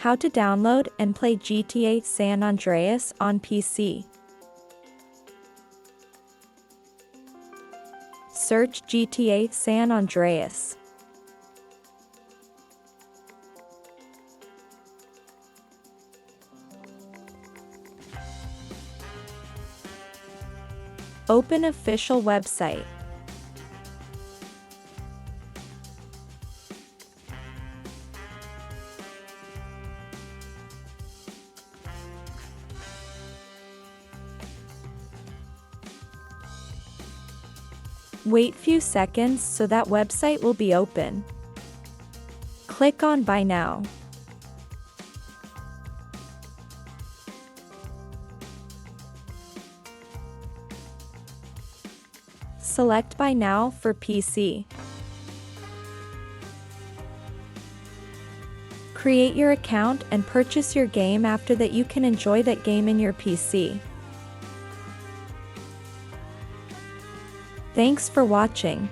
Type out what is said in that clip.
How to download and play GTA San Andreas on PC. Search GTA San Andreas. Open official website. Wait few seconds so that website will be open. Click on Buy Now. Select Buy Now for PC. Create your account and purchase your game. After that, you can enjoy that game in your PC. Thanks for watching.